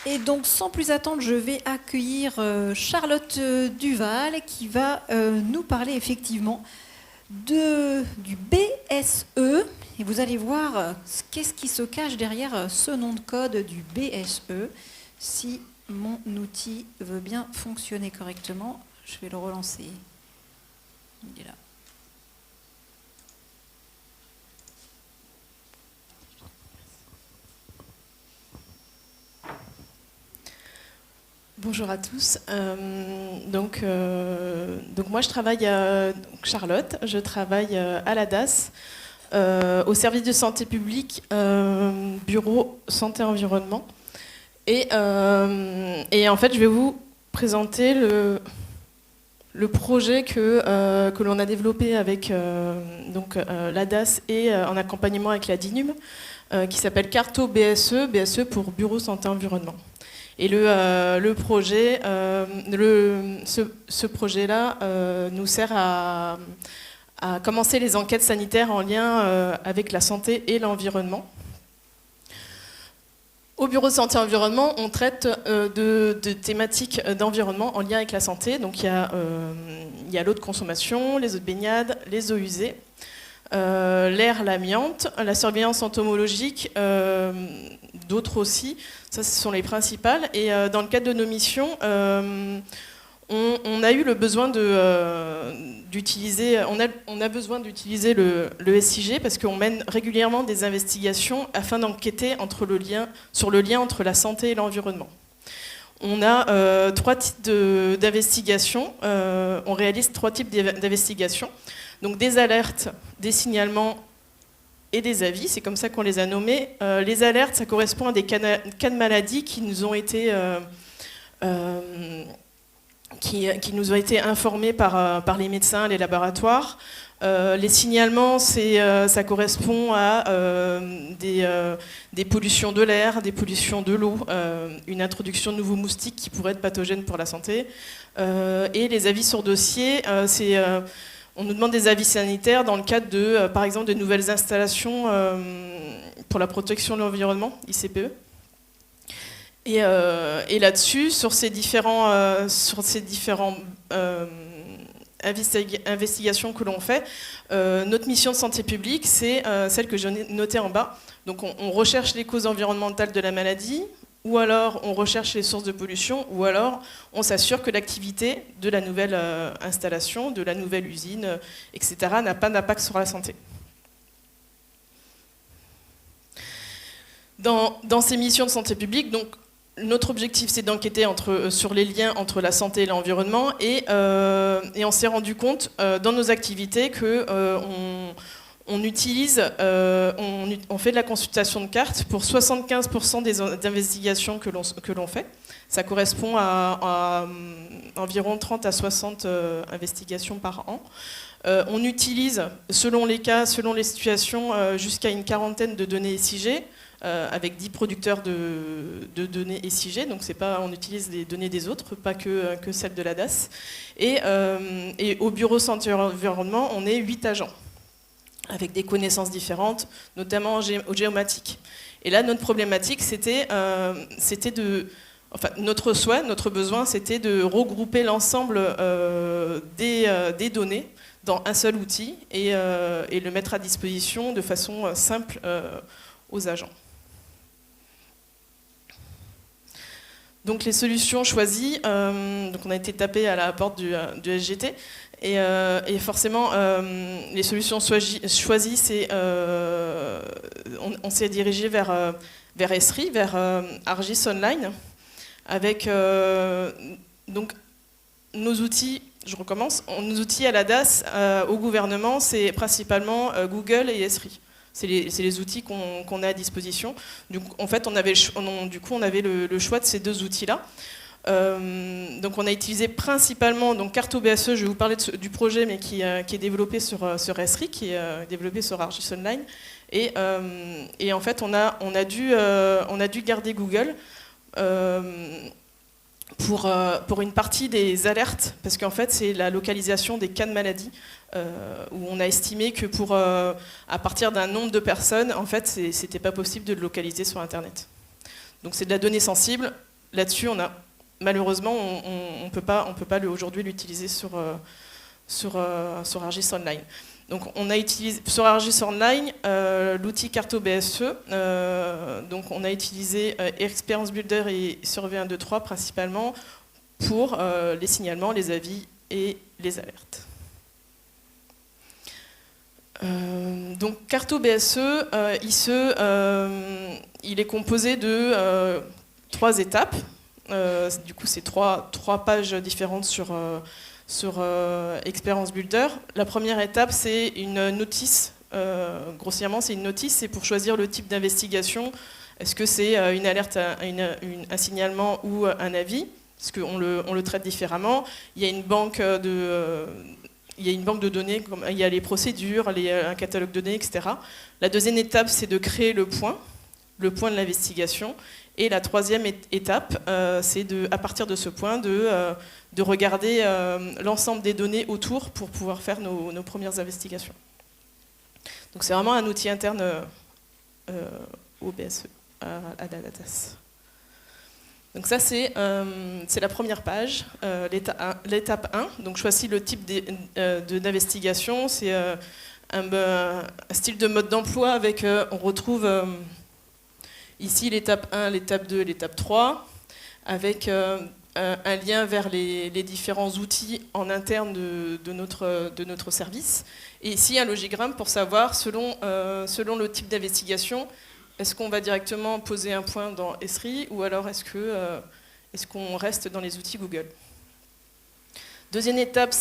Et donc, sans plus attendre, je vais accueillir Charlotte Duval qui va nous parler effectivement du BSE. Et vous allez voir qu'est-ce qui se cache derrière ce nom de code du BSE. Si mon outil veut bien fonctionner correctement, je vais le relancer. Il est là. Bonjour à tous. Donc moi je travaille Charlotte, je travaille à la DAS, au service de santé publique, bureau santé environnement. Et en fait je vais vous présenter le projet que l'on a développé avec la DAS et en accompagnement avec la DINUM, qui s'appelle Carto BSE, BSE pour bureau santé environnement. Et ce projet-là nous sert à commencer les enquêtes sanitaires en lien avec la santé et l'environnement. Au bureau santé environnement, on traite de thématiques d'environnement en lien avec la santé. Donc il y a l'eau de consommation, les eaux de baignade, les eaux usées, l'air, l'amiante, la surveillance entomologique, d'autres aussi. Ça, ce sont les principales. Et dans le cadre de nos missions, on a eu le besoin d'utiliser le SIG parce qu'on mène régulièrement des investigations afin d'enquêter sur le lien entre la santé et l'environnement. On a 3 types d'investigations. On réalise 3 types d'investigations. Donc des alertes, des signalements et des avis, c'est comme ça qu'on les a nommés. Les alertes, ça correspond à des cas de maladie qui nous ont été informés par les médecins, les laboratoires. Les signalements, ça correspond à des pollutions de l'air, des pollutions de l'eau, une introduction de nouveaux moustiques qui pourraient être pathogènes pour la santé. Et les avis sur dossier, on nous demande des avis sanitaires dans le cadre par exemple, de nouvelles installations pour la protection de l'environnement, ICPE. Et là-dessus, sur ces différents investigations que l'on fait, notre mission de santé publique, c'est celle que j'ai notée en bas. Donc on recherche les causes environnementales de la maladie, ou alors on recherche les sources de pollution, ou alors on s'assure que l'activité de la nouvelle installation, de la nouvelle usine, etc., n'a pas d'impact sur la santé. Dans ces missions de santé publique, donc, notre objectif, c'est d'enquêter sur les liens entre la santé et l'environnement, et on s'est rendu compte dans nos activités qu'on on fait de la consultation de cartes pour 75% des investigations que l'on fait. Ça correspond à environ 30 à 60 investigations par an. On utilise, selon les cas, selon les situations, jusqu'à une quarantaine de données SIG, avec 10 producteurs de données SIG. Donc on utilise les données des autres, pas que celles de la DAS. Et au bureau santé environnement, on est 8 agents, avec des connaissances différentes, notamment au géomatique. Et là, notre problématique, notre souhait, notre besoin, c'était de regrouper l'ensemble des données dans un seul outil et le mettre à disposition de façon simple aux agents. Donc les solutions choisies, donc on a été tapé à la porte du SGT. Et forcément, les solutions choisies, on s'est dirigé vers Esri, vers Argis Online, avec donc nos outils. Je recommence. Nos outils à la DAS, au gouvernement, c'est principalement Google et Esri. C'est les outils qu'on a à disposition. Donc, en fait, on avait le choix de ces 2 outils-là. Donc on a utilisé principalement Carto BSE, je vais vous parler du projet, mais qui est développé sur Esri, qui est développé sur Argis Online. Et en fait, on a dû garder Google pour une partie des alertes, parce qu'en fait, c'est la localisation des cas de maladie, où on a estimé que à partir d'un nombre de personnes, en fait, c'était pas possible de le localiser sur Internet. Donc c'est de la donnée sensible. là-dessus, malheureusement, on ne peut pas aujourd'hui l'utiliser sur ArcGIS Online. Donc on a utilisé sur ArcGIS Online l'outil CartoBSE. Donc on a utilisé Experience Builder et Survey 1, 2, 3 principalement pour les signalements, les avis et les alertes. Donc CartoBSE, il est composé de 3 étapes. Du coup, c'est trois pages différentes sur Experience Builder. La première étape, c'est une notice. Grossièrement, c'est une notice. C'est pour choisir le type d'investigation. Est-ce que c'est une alerte, un signalement ou un avis? Parce qu'on le traite différemment. Il y a une banque de données, il y a les procédures, un catalogue de données, etc. La deuxième étape, c'est de créer le point de l'investigation. Et la troisième étape, c'est à partir de ce point de regarder l'ensemble des données autour pour pouvoir faire nos premières investigations. Donc c'est vraiment un outil interne au BSE, à la DAS. Donc ça, c'est la première page, l'étape 1. Donc je choisis le type d'investigation. C'est un style de mode d'emploi avec, on retrouve ici l'étape 1, l'étape 2, l'étape 3, avec un lien vers les différents outils en interne de notre service. Et ici, un logigramme pour savoir, selon le type d'investigation, est-ce qu'on va directement poser un point dans Esri ou alors est-ce qu'on reste dans les outils Google? Deuxième étape,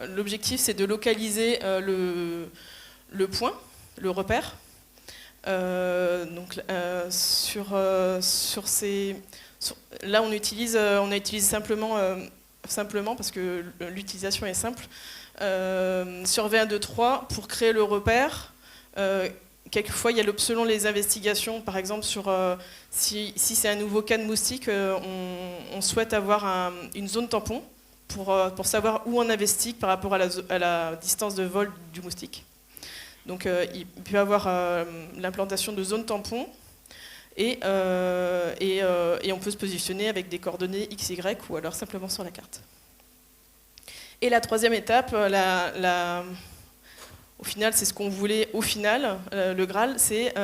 l'objectif, c'est de localiser le point, le repère. Là, on a utilisé simplement parce que l'utilisation est simple. Survey 1, 2, 3 pour créer le repère. Quelquefois, il y a selon les investigations, par exemple, si c'est un nouveau cas de moustique, on souhaite avoir une zone tampon pour savoir où on investigue par rapport à la distance de vol du moustique. Donc il peut y avoir l'implantation de zones tampons et on peut se positionner avec des coordonnées X, Y ou alors simplement sur la carte. Et la troisième étape, au final, c'est ce qu'on voulait au final, le Graal, c'est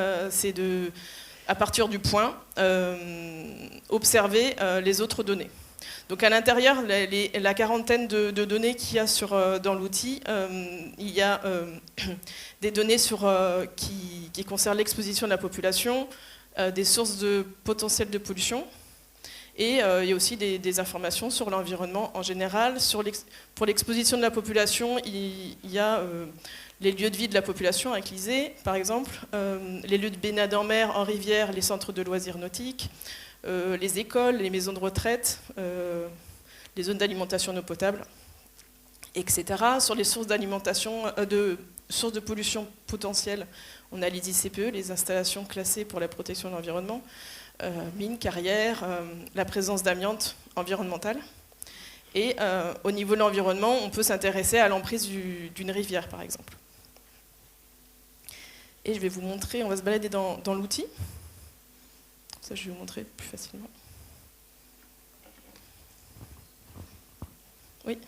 à partir du point, observer les autres données. Donc à l'intérieur, la quarantaine de données qu'il y a dans l'outil, il y a des données qui concernent l'exposition de la population, des sources potentielles de pollution, et il y a aussi des informations sur l'environnement en général. Pour l'exposition de la population, il y a les lieux de vie de la population avec l'ISée, par exemple, les lieux de baignade en mer, en rivière, les centres de loisirs nautiques, les écoles, les maisons de retraite, les zones d'alimentation en eau potable, etc. Sur les sources d'alimentation, sources de pollution potentielles, on a les ICPE, les installations classées pour la protection de l'environnement, mines, carrières, la présence d'amiante environnementale. Et au niveau de l'environnement, on peut s'intéresser à l'emprise d'une rivière, par exemple. Et je vais vous montrer, on va se balader dans l'outil. Ça, je vais vous montrer plus facilement. Oui.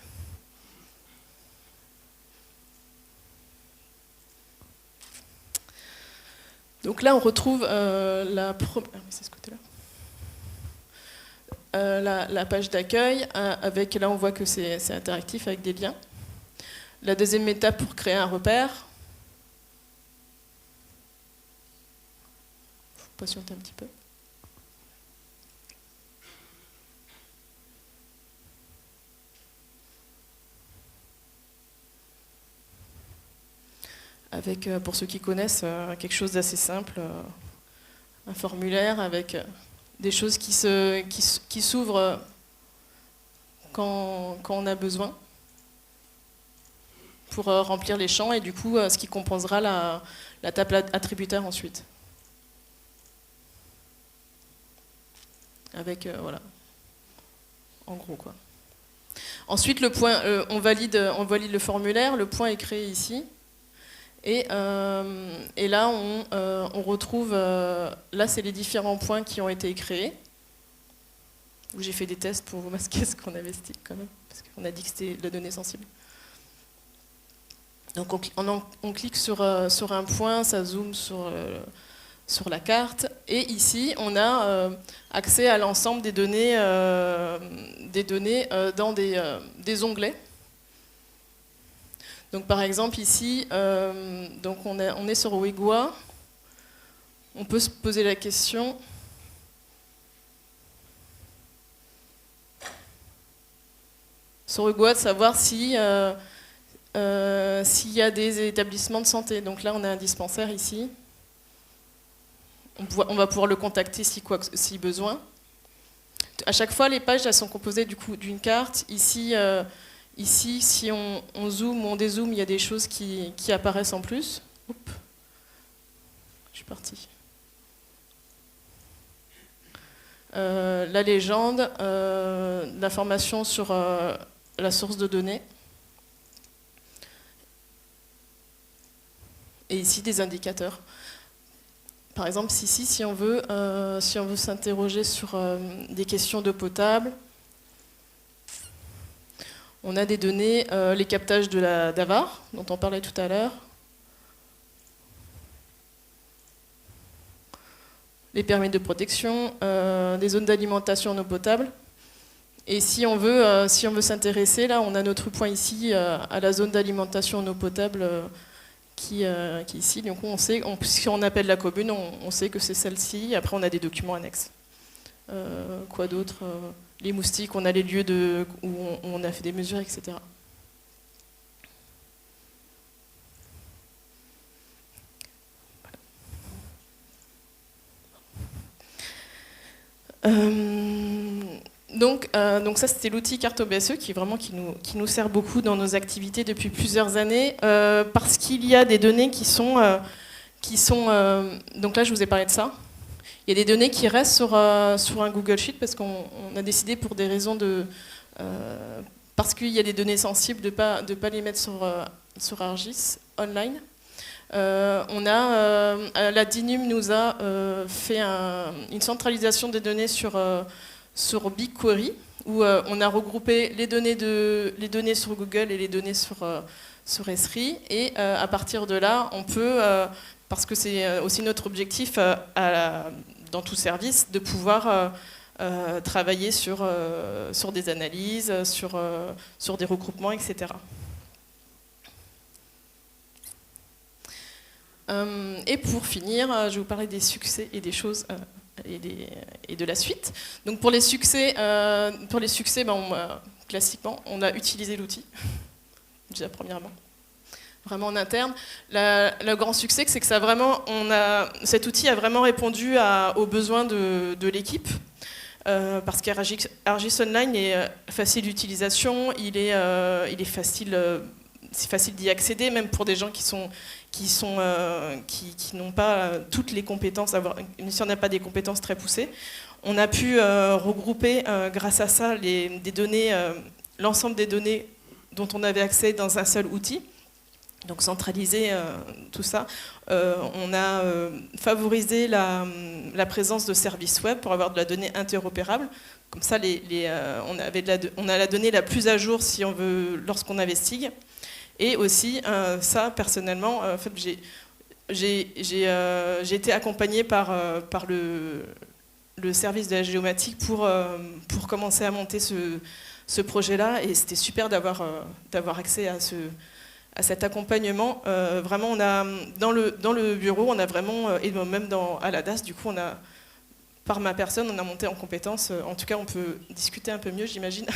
Donc là, on retrouve c'est ce côté-là. La page d'accueil, avec là, on voit que c'est interactif avec des liens. La deuxième étape pour créer un repère. Il faut patienter un petit peu. Avec, pour ceux qui connaissent, quelque chose d'assez simple, un formulaire avec des choses qui s'ouvrent quand on a besoin pour remplir les champs et du coup ce qui composera la table attributaire ensuite. Avec, voilà, en gros quoi. Ensuite, le point, on valide le formulaire, le point est créé ici. Et là, on retrouve, là c'est les différents points qui ont été créés. où j'ai fait des tests pour masquer ce qu'on avait stick quand même, parce qu'on a dit que c'était de la donnée sensible. Donc on clique sur un point, ça zoome sur la carte, et ici on a accès à l'ensemble des données dans des onglets. Donc par exemple ici, donc on est sur Wigwa, on peut se poser la question. Sur Wigwa, de savoir s'il y a des établissements de santé. Donc là on a un dispensaire ici. On va pouvoir le contacter si besoin. À chaque fois, les pages elles sont composées du coup d'une carte. Ici, si on zoome ou on dézoome, il y a des choses qui apparaissent en plus. Oups. Je suis partie. La légende, l'information sur la source de données. Et ici, des indicateurs. Par exemple, ici, si on veut s'interroger sur des questions d'eau potable, on a des données, les captages de la d'Avar, dont on parlait tout à l'heure, les permis de protection, des zones d'alimentation en eau potable. Et si on veut s'intéresser, là, on a notre point ici à la zone d'alimentation en eau potable. Qui est ici. Donc on sait, si on appelle la commune, on sait que c'est celle-ci. Après, on a des documents annexes. Quoi d'autre? Les moustiques, on a les lieux où on a fait des mesures, etc. Donc ça, c'était l'outil Carte BSE qui nous sert beaucoup dans nos activités depuis plusieurs années, parce qu'il y a des données qui sont donc là, je vous ai parlé de ça. Il y a des données qui restent sur un Google Sheet parce qu'on a décidé pour des raisons parce qu'il y a des données sensibles de pas les mettre sur ArcGIS online. La DINUM nous a fait une centralisation des données sur BigQuery, où on a regroupé les données sur Google et les données sur Esri, et à partir de là, on peut, parce que c'est aussi notre objectif dans tout service, de pouvoir travailler sur des analyses, sur des regroupements, etc. Et pour finir, je vais vous parler des succès et des choses et de la suite. Donc pour les succès, classiquement, on a utilisé l'outil, déjà premièrement, vraiment en interne. Le grand succès, c'est que cet outil a vraiment répondu aux besoins de l'équipe, parce qu'ArcGIS Online est facile d'utilisation, c'est facile d'y accéder, même pour des gens qui n'ont pas toutes les compétences, si on n'a pas des compétences très poussées. On a pu regrouper, grâce à ça, l'ensemble des données dont on avait accès dans un seul outil, donc centraliser tout ça. On a favorisé la présence de services web pour avoir de la donnée interopérable. Comme ça, on a la donnée la plus à jour lorsqu'on investigue. Et aussi, ça, personnellement, en fait, j'ai été accompagnée par le service de la géomatique pour commencer à monter ce projet-là. Et c'était super d'avoir accès à cet accompagnement. Vraiment, dans le bureau, on a vraiment, et même à la DAS, du coup, par ma personne, on a monté en compétences. En tout cas, on peut discuter un peu mieux, j'imagine,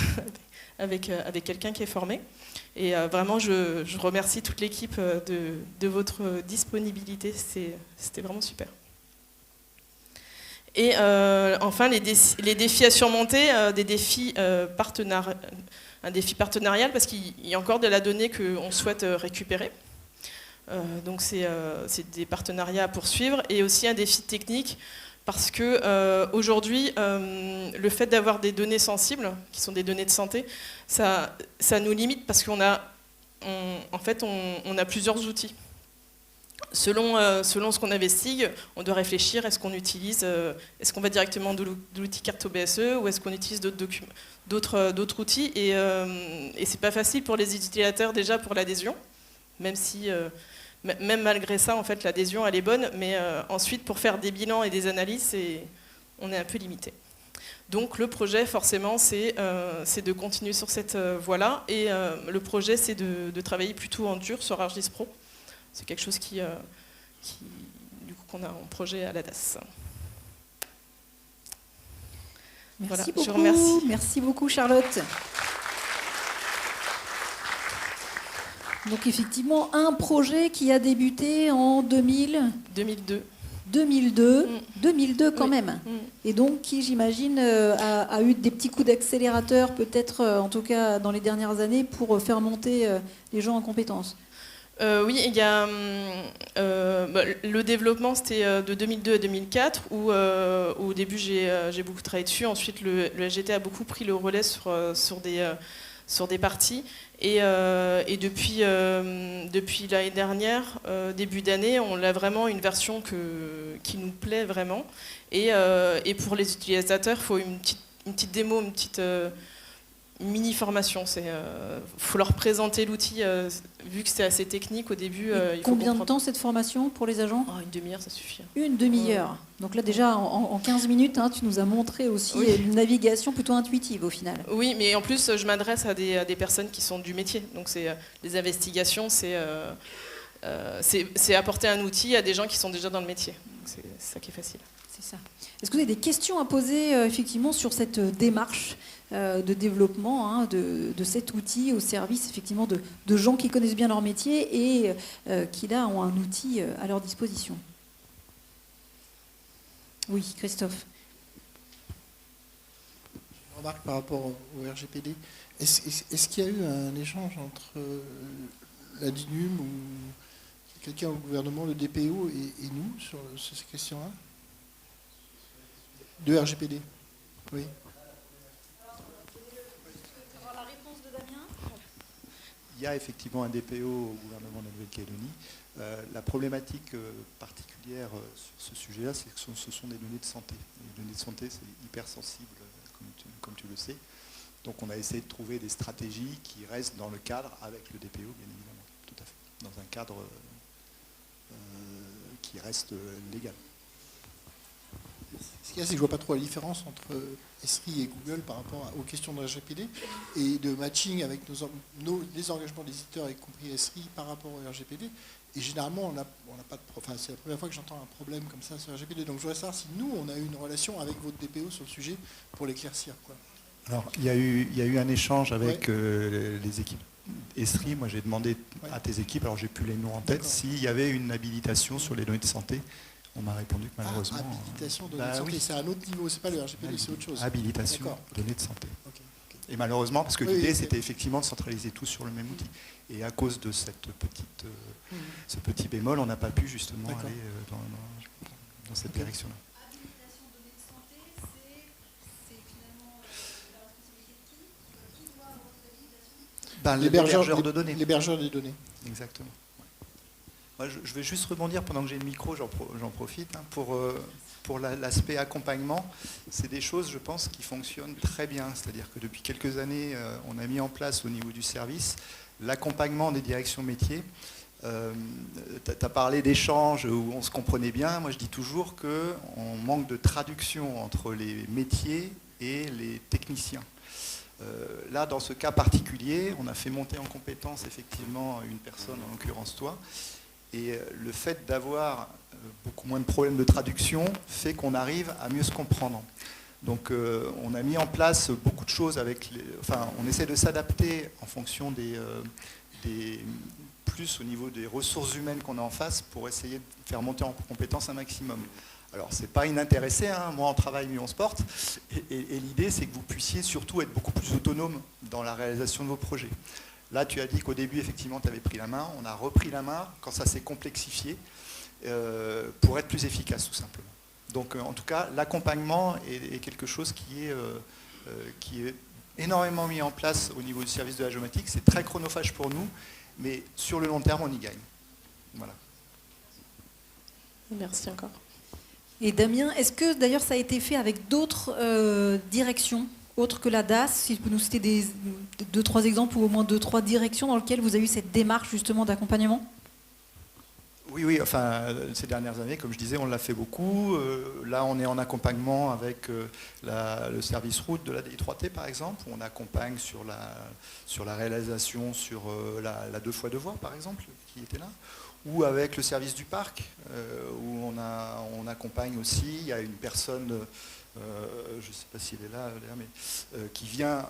avec quelqu'un qui est formé. Et vraiment, je remercie toute l'équipe de votre disponibilité. C'était vraiment super. Et enfin, les défis à surmonter, un défi partenarial, parce qu'il y a encore de la donnée qu'on souhaite récupérer. Donc c'est des partenariats à poursuivre. Et aussi un défi technique, parce que aujourd'hui, le fait d'avoir des données sensibles, qui sont des données de santé, ça nous limite, parce qu'on a plusieurs outils. selon ce qu'on investigue, on doit réfléchir, est-ce qu'on va directement de l'outil Carto BSE ou est-ce qu'on utilise d'autres outils et c'est pas facile pour les utilisateurs déjà pour l'adhésion, même malgré ça, en fait, l'adhésion elle est bonne, mais ensuite pour faire des bilans et des analyses, on est un peu limité. Donc le projet, forcément, c'est de continuer sur cette voie-là. Et le projet, c'est de travailler plutôt en dur sur ArcGIS Pro. C'est quelque chose du coup, qu'on a en projet à la DAS. Merci voilà, beaucoup. Je vous remercie. Merci beaucoup, Charlotte. Donc effectivement, un projet qui a débuté en 2002. 2002 quand Oui. même. Et donc qui, j'imagine, a eu des petits coups d'accélérateur, peut-être en tout cas dans les dernières années, pour faire monter les gens en compétences. Oui, il y a le développement, c'était de 2002 à 2004, où au début j'ai beaucoup travaillé dessus. Ensuite, le SGT a beaucoup pris le relais sur des parties. Et depuis l'année dernière, début d'année, on a vraiment une version qui nous plaît vraiment. Et pour les utilisateurs, il faut une petite démo, une petite mini-formation. Il faut leur présenter l'outil, vu que c'est assez technique au début. Combien de temps cette formation pour les agents ? Une demi-heure, ça suffit. Une demi-heure. Donc là déjà, en 15 minutes, tu nous as montré aussi une navigation plutôt intuitive au final. Oui, mais en plus, je m'adresse à des personnes qui sont du métier. Donc les investigations, c'est apporter un outil à des gens qui sont déjà dans le métier. C'est ça qui est facile. C'est ça. Est-ce que vous avez des questions à poser effectivement sur cette démarche de développement de cet outil au service effectivement de gens qui connaissent bien leur métier et qui là ont un outil à leur disposition? Oui, Christophe. Je remarque par rapport au RGPD, est-ce qu'il y a eu un échange entre la DINUM ou quelqu'un au gouvernement, le DPO et nous sur ces questions-là de RGPD? Oui. Il y a effectivement un DPO au gouvernement de la Nouvelle-Calédonie. La problématique particulière sur ce sujet-là, c'est que ce sont des données de santé. Les données de santé, c'est hyper sensible, comme tu le sais. Donc on a essayé de trouver des stratégies qui restent dans le cadre avec le DPO, bien évidemment, tout à fait, dans un cadre qui reste légal. Ce qu'il y a, c'est que je ne vois pas trop la différence entre Esri et Google par rapport aux questions de RGPD et de matching avec les engagements des éditeurs, y compris Esri, par rapport au RGPD. Et généralement, on n'a pas de c'est la première fois que j'entends un problème comme ça sur RGPD. Donc je voudrais savoir si nous, on a eu une relation avec votre DPO sur le sujet pour l'éclaircir. Alors, il y a eu un échange avec les équipes Esri. Moi, j'ai demandé à tes équipes, alors j'ai plus les noms en tête, s'il y avait une habilitation sur les données de santé. On m'a répondu que malheureusement... habilitation de données de santé, c'est un autre niveau, c'est pas le RGPD, c'est autre chose. Habilitation données de santé. Okay. Et malheureusement, parce que l'idée, c'était effectivement de centraliser tout sur le même outil. Et à cause de ce petit bémol, on n'a pas pu justement aller dans cette direction-là. Habilitation données de santé, c'est finalement la responsabilité de qui doit avoir cette habilitation ? L'hébergeur de données. L'hébergeur des données. Exactement. Moi, je vais juste rebondir pendant que j'ai le micro, j'en profite, pour l'aspect accompagnement. C'est des choses, je pense, qui fonctionnent très bien. C'est-à-dire que depuis quelques années, on a mis en place au niveau du service l'accompagnement des directions métiers. Tu as parlé d'échanges où on se comprenait bien. Moi, je dis toujours qu'on manque de traduction entre les métiers et les techniciens. Là, dans ce cas particulier, on a fait monter en compétence effectivement une personne, en l'occurrence toi. Et le fait d'avoir beaucoup moins de problèmes de traduction fait qu'on arrive à mieux se comprendre. Donc on a mis en place beaucoup de choses on essaie de s'adapter en fonction plus au niveau des ressources humaines qu'on a en face pour essayer de faire monter en compétence un maximum. Alors c'est pas inintéressé, moins on travaille, mieux on se porte. Et l'idée c'est que vous puissiez surtout être beaucoup plus autonome dans la réalisation de vos projets. Là, tu as dit qu'au début, effectivement, tu avais pris la main. On a repris la main quand ça s'est complexifié pour être plus efficace, tout simplement. Donc, en tout cas, l'accompagnement est quelque chose qui est énormément mis en place au niveau du service de la géomatique. C'est très chronophage pour nous, mais sur le long terme, on y gagne. Voilà. Merci encore. Et Damien, est-ce que d'ailleurs ça a été fait avec d'autres directions autres que la DAS? Si vous pouvez nous citer 2-3 exemples ou au moins 2-3 directions dans lesquelles vous avez eu cette démarche justement d'accompagnement? Oui, enfin, ces dernières années, comme je disais, on l'a fait beaucoup. Là, on est en accompagnement avec le service route de la DI3T, par exemple, où on accompagne sur la réalisation sur la 2x2 voies, par exemple, qui était là, ou avec le service du parc, où on accompagne aussi. Il y a une personne, je ne sais pas s'il est là, mais qui vient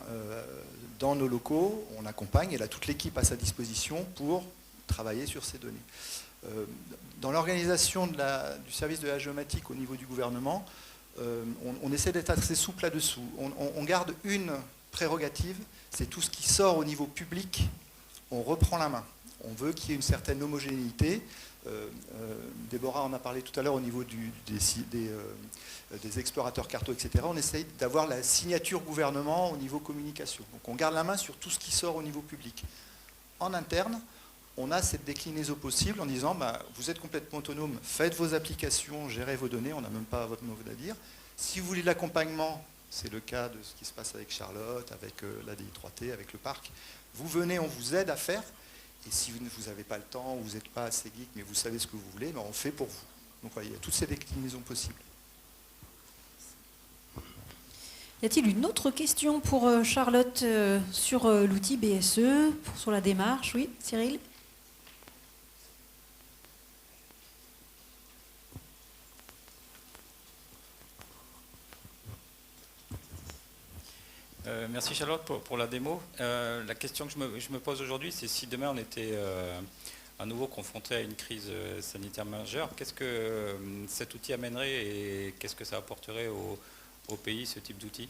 dans nos locaux, on accompagne, elle a toute l'équipe à sa disposition pour travailler sur ces données. Dans l'organisation du service de la géomatique au niveau du gouvernement, on essaie d'être assez souple là-dessous. On garde une prérogative, c'est tout ce qui sort au niveau public, on reprend la main. On veut qu'il y ait une certaine homogénéité. Déborah en a parlé tout à l'heure au niveau des explorateurs carto, etc. On essaye d'avoir la signature gouvernement au niveau communication. Donc on garde la main sur tout ce qui sort au niveau public. En interne, on a cette déclinaison possible en disant vous êtes complètement autonome, faites vos applications, gérez vos données, on n'a même pas votre mot à dire. Si vous voulez de l'accompagnement, c'est le cas de ce qui se passe avec Charlotte, avec la DI3T, avec le parc, vous venez, on vous aide à faire, et si vous n'avez pas le temps, ou vous n'êtes pas assez geek, mais vous savez ce que vous voulez, on fait pour vous. Donc voilà, il y a toutes ces déclinaisons possibles. Y a-t-il une autre question pour Charlotte sur l'outil BSE, sur la démarche? Oui, Cyril? Merci Charlotte pour la démo. La question que je me pose aujourd'hui, c'est si demain on était à nouveau confronté à une crise sanitaire majeure, qu'est-ce que cet outil amènerait et qu'est-ce que ça apporterait au pays, ce type d'outil?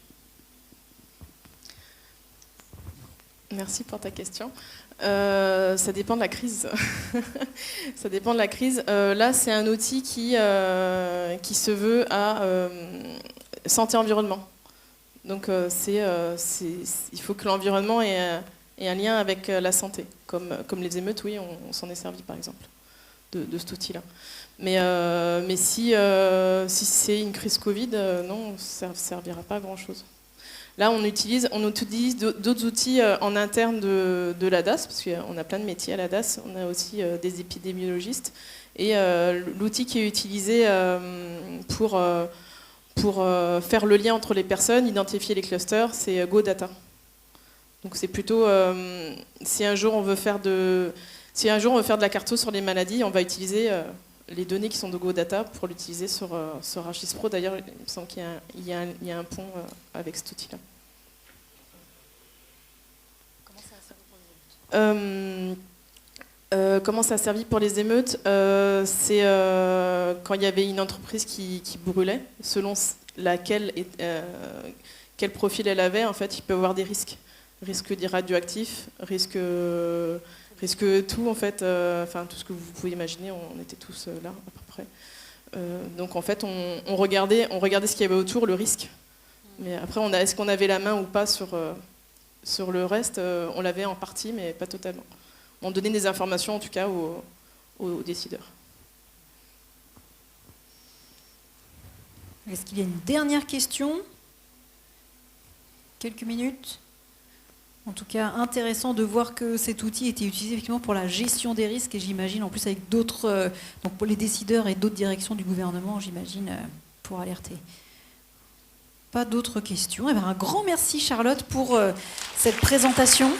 Merci pour ta question. Ça dépend de la crise. Ça dépend de la crise. Là, c'est un outil qui se veut à santé-environnement. Donc il faut que l'environnement ait un lien avec la santé. Comme les émeutes, oui, on s'en est servi par exemple de cet outil-là. Mais si c'est une crise Covid, non, ça ne servira pas à grand-chose. Là, on utilise d'autres outils en interne de la DAS, parce qu'on a plein de métiers à la DAS, on a aussi des épidémiologistes. Et l'outil qui est utilisé pour faire le lien entre les personnes, identifier les clusters, c'est GoData. Donc c'est plutôt, si un jour on veut faire de la carto sur les maladies, on va utiliser les données qui sont de GoData pour l'utiliser sur ArcGIS-Pro. D'ailleurs, il me semble qu'il y a un pont avec cet outil-là. Comment ça a servi pour les émeutes? C'est quand il y avait une entreprise qui brûlait, selon quel profil elle avait, en fait, il peut y avoir des risques. Risque radioactif, risque tout, en fait, enfin tout ce que vous pouvez imaginer, on était tous là, à peu près. Donc en fait, on regardait ce qu'il y avait autour, le risque. Mais après, est-ce qu'on avait la main ou pas sur le reste? On l'avait en partie, mais pas totalement. On donnait des informations, en tout cas, aux décideurs. Est-ce qu'il y a une dernière question? Quelques minutes? En tout cas, intéressant de voir que cet outil était utilisé effectivement pour la gestion des risques, et j'imagine en plus avec d'autres, donc pour les décideurs et d'autres directions du gouvernement, j'imagine, pour alerter. Pas d'autres questions. Eh bien, un grand merci Charlotte pour cette présentation.